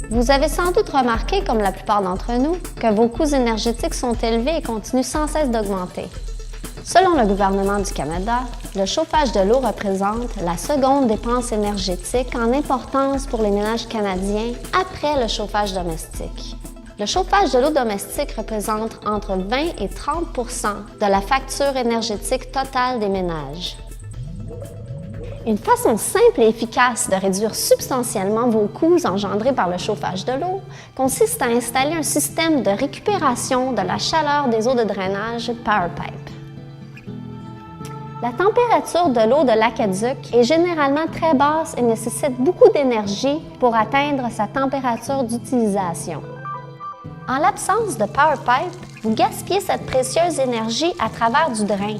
Vous avez sans doute remarqué, comme la plupart d'entre nous, que vos coûts énergétiques sont élevés et continuent sans cesse d'augmenter. Selon le gouvernement du Canada, le chauffage de l'eau représente la seconde dépense énergétique en importance pour les ménages canadiens après le chauffage domestique. Le chauffage de l'eau domestique représente entre 20 et 30 % de la facture énergétique totale des ménages. Une façon simple et efficace de réduire substantiellement vos coûts engendrés par le chauffage de l'eau consiste à installer un système de récupération de la chaleur des eaux de drainage PowerPipe. La température de l'eau de l'aqueduc est généralement très basse et nécessite beaucoup d'énergie pour atteindre sa température d'utilisation. En l'absence de PowerPipe, vous gaspillez cette précieuse énergie à travers du drain.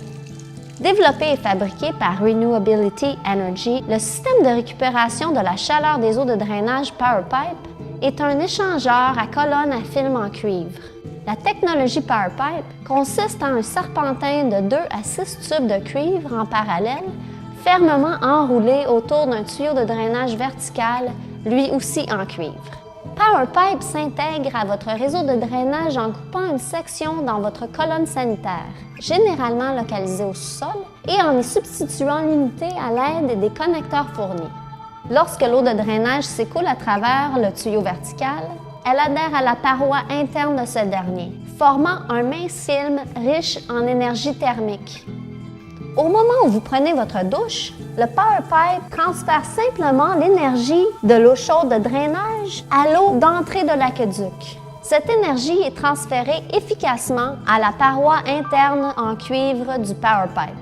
Développé et fabriqué par Renewability Energy, le système de récupération de la chaleur des eaux de drainage PowerPipe est un échangeur à colonne à film en cuivre. La technologie PowerPipe consiste en un serpentin de 2 à 6 tubes de cuivre en parallèle, fermement enroulés autour d'un tuyau de drainage vertical, lui aussi en cuivre. PowerPipe s'intègre à votre réseau de drainage en coupant une section dans votre colonne sanitaire, généralement localisée au sous-sol, et en y substituant l'unité à l'aide des connecteurs fournis. Lorsque l'eau de drainage s'écoule à travers le tuyau vertical, elle adhère à la paroi interne de ce dernier, formant un mince film riche en énergie thermique. Au moment où vous prenez votre douche, le PowerPipe transfère simplement l'énergie de l'eau chaude de drainage à l'eau d'entrée de l'aqueduc. Cette énergie est transférée efficacement à la paroi interne en cuivre du PowerPipe.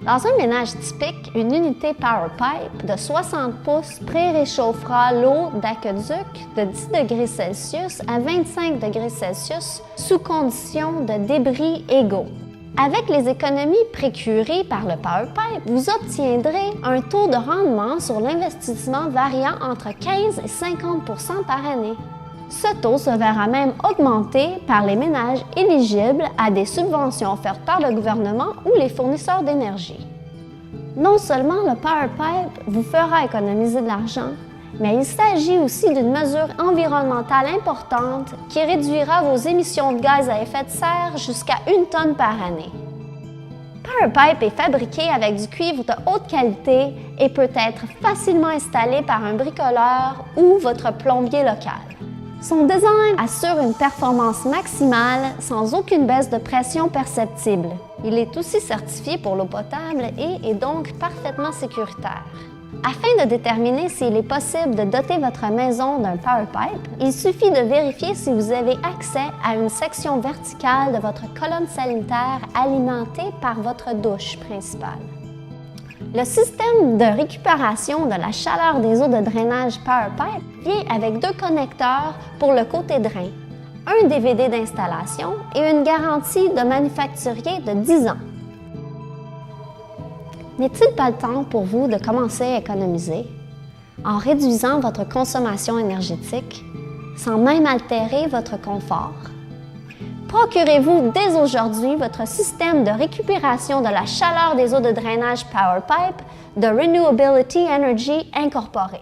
Dans un ménage typique, une unité PowerPipe de 60 pouces pré-réchauffera l'eau d'aqueduc de 10 degrés Celsius à 25 degrés Celsius sous conditions de débris égaux. Avec les économies précurées par le PowerPipe, vous obtiendrez un taux de rendement sur l'investissement variant entre 15 et 50 % par année. Ce taux se verra même augmenté par les ménages éligibles à des subventions offertes par le gouvernement ou les fournisseurs d'énergie. Non seulement le PowerPipe vous fera économiser de l'argent, mais il s'agit aussi d'une mesure environnementale importante qui réduira vos émissions de gaz à effet de serre jusqu'à 1 tonne par année. PowerPipe est fabriqué avec du cuivre de haute qualité et peut être facilement installé par un bricoleur ou votre plombier local. Son design assure une performance maximale sans aucune baisse de pression perceptible. Il est aussi certifié pour l'eau potable et est donc parfaitement sécuritaire. Afin de déterminer s'il est possible de doter votre maison d'un PowerPipe, il suffit de vérifier si vous avez accès à une section verticale de votre colonne sanitaire alimentée par votre douche principale. Le système de récupération de la chaleur des eaux de drainage PowerPipe vient avec 2 connecteurs pour le côté drain, un DVD d'installation et une garantie de manufacturier de 10 ans. N'est-il pas le temps pour vous de commencer à économiser en réduisant votre consommation énergétique sans même altérer votre confort? Procurez-vous dès aujourd'hui votre système de récupération de la chaleur des eaux de drainage PowerPipe de Renewability Energy Incorporé.